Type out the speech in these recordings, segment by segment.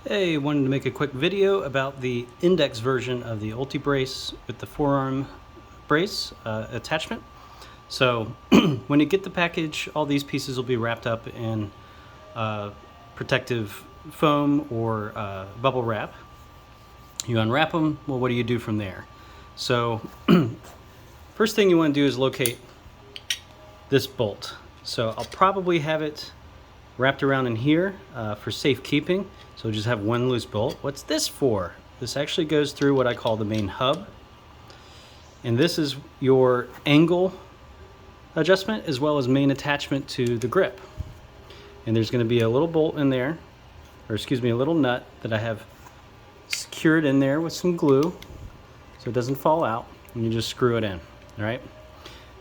Hey, wanted to make a quick video about the index version of the UltiBrace with the forearm brace attachment. So when you get the package, all these pieces will be wrapped up in protective foam or bubble wrap. You unwrap them, well, what do you do from there? So first thing you want to do is locate this bolt. So I'll probably have it wrapped around in here for safekeeping. So just have one loose bolt. What's this for? This actually goes through what I call the main hub. And this is your angle adjustment as well as main attachment to the grip. And there's going to be a little bolt in there, or excuse me, a little nut that I have secured in there with some glue so it doesn't fall out, and you just screw it in, all right?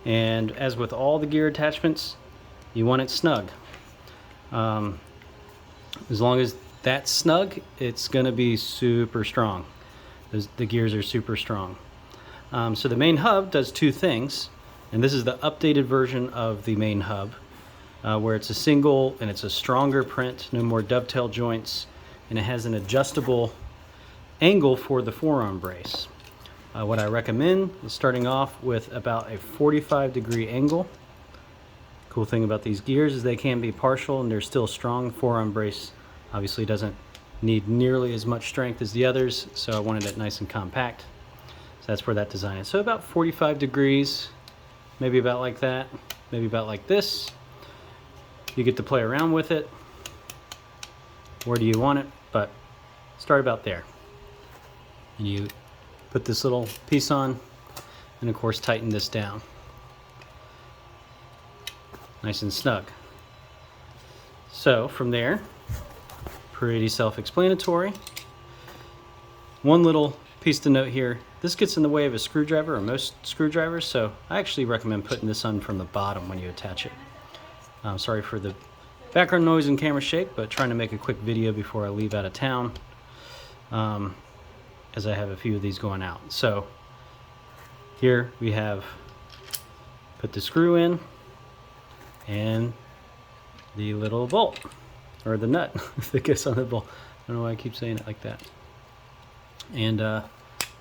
And as with all the gear attachments, you want it snug. As long as that's snug, it's going to be super strong. The gears are super strong. So the main hub does two things, and this is the updated version of the main hub, where it's a single and it's a stronger print, no more dovetail joints, and it has an adjustable angle for the forearm brace. What I recommend is starting off with about a 45-degree angle. Cool thing about these gears is they can be partial and they're still strong. Forearm brace obviously doesn't need nearly as much strength as the others, so I wanted it nice and compact. So that's where that design is. So about 45 degrees, maybe about like that, maybe about like this. You get to play around with it. Where do you want it? But start about there. And you put this little piece on, and of course tighten this down. Nice and snug. So from there, pretty self-explanatory. One little piece to note here, this gets in the way of a screwdriver, or most screwdrivers, so I actually recommend putting this on from the bottom when you attach it. I'm sorry for the background noise and camera shake, but trying to make a quick video before I leave out of town, as I have a few of these going out. So here we have put the screw in and the little bolt, or the nut that gets on the bolt. I don't know why I keep saying it like that. And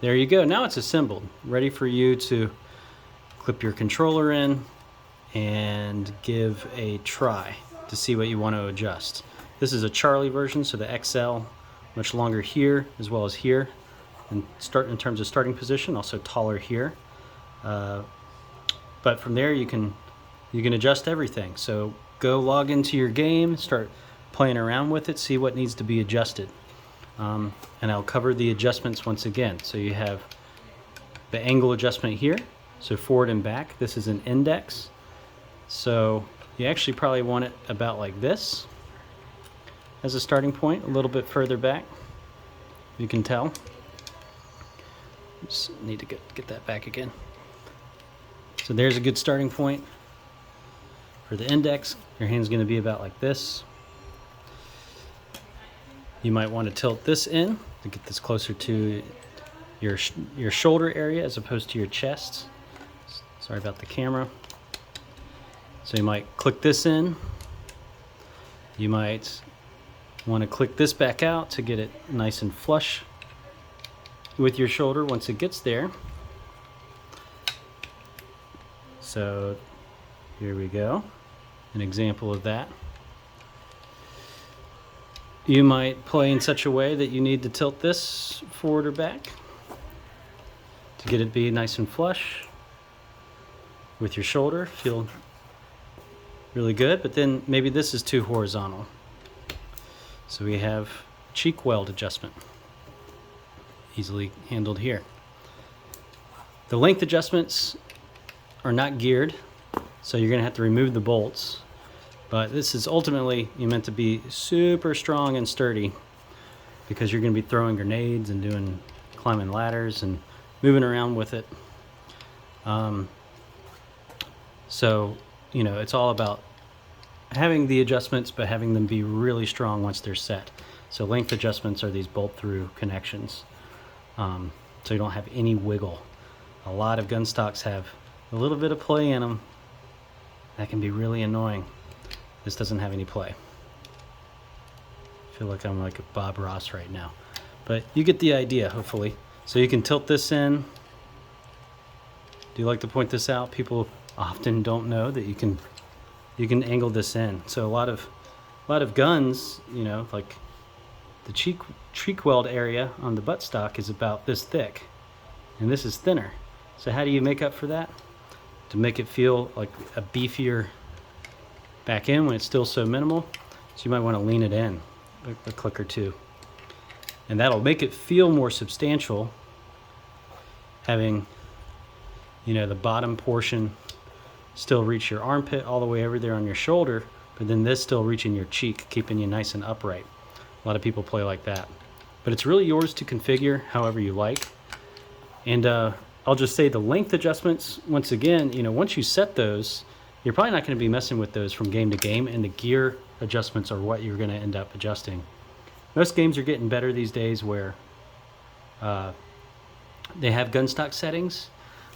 there you go. Now it's assembled, ready for you to clip your controller in and give a try to see what you want to adjust. This is a Charlie version, so the XL, much longer here as well as here, and start in terms of starting position, also taller here. But from there you can adjust everything. So go log into your game, start playing around with it, see what needs to be adjusted. And I'll cover the adjustments once again. So you have the angle adjustment here, so forward and back. This is an index. So you actually probably want it about like this as a starting point, a little bit further back. You can tell. Just need to get that back again. So there's a good starting point. For the index, your hand's going to be about like this. You might want to tilt this in to get this closer to your shoulder area as opposed to your chest. Sorry about the camera. So you might click this in. You might want to click this back out to get it nice and flush with your shoulder once it gets there. So here we go, an example of that. You might play in such a way that you need to tilt this forward or back to get it be nice and flush with your shoulder. Feel really good, but then maybe this is too horizontal. So we have cheek weld adjustment, easily handled here. The length adjustments are not geared, so you're going to have to remove the bolts. But this is ultimately meant to be super strong and sturdy, because you're going to be throwing grenades and climbing ladders and moving around with it. So, you know, it's all about having the adjustments, but having them be really strong once they're set. So length adjustments are these bolt-through connections, so you don't have any wiggle. A lot of gun stocks have a little bit of play in them. That can be really annoying. This doesn't have any play. I feel like I'm like Bob Ross right now. But you get the idea, hopefully. So you can tilt this in. Do you like to point this out? People often don't know that you can angle this in. So a lot of guns, you know, like the cheek weld area on the buttstock is about this thick, and this is thinner. So how do you make up for that? To make it feel like a beefier back in when it's still so minimal. So you might want to lean it in a click or two. And that'll make it feel more substantial, having, you know, the bottom portion still reach your armpit all the way over there on your shoulder, but then this still reaching your cheek, keeping you nice and upright. A lot of people play like that. But it's really yours to configure however you like. And I'll just say the length adjustments, once again, you know, once you set those, you're probably not going to be messing with those from game to game, and the gear adjustments are what you're going to end up adjusting. Most games are getting better these days where they have gun stock settings,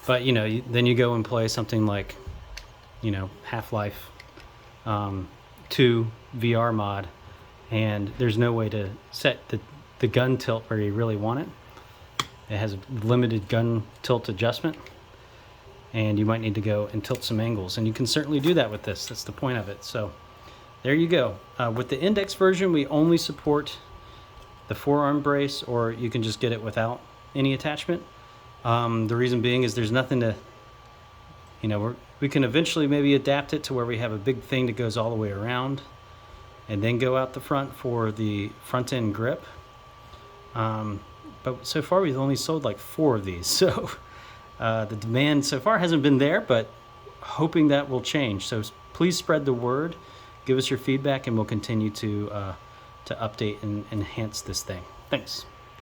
but you know, then you go and play something like, you know, Half-Life 2 VR mod, and there's no way to set the gun tilt where you really want it. It has a limited gun tilt adjustment, and you might need to go and tilt some angles, and you can certainly do that with this. That's the point of it. So there you go. With the index version, we only support the forearm brace, or you can just get it without any attachment. The reason being is there's nothing to, you know, we can eventually maybe adapt it to where we have a big thing that goes all the way around and then go out the front for the front end grip. But so far we've only sold like 4 of these, so the demand so far hasn't been there, but hoping that will change. So please spread the word, give us your feedback, and we'll continue to update and enhance this thing. Thanks.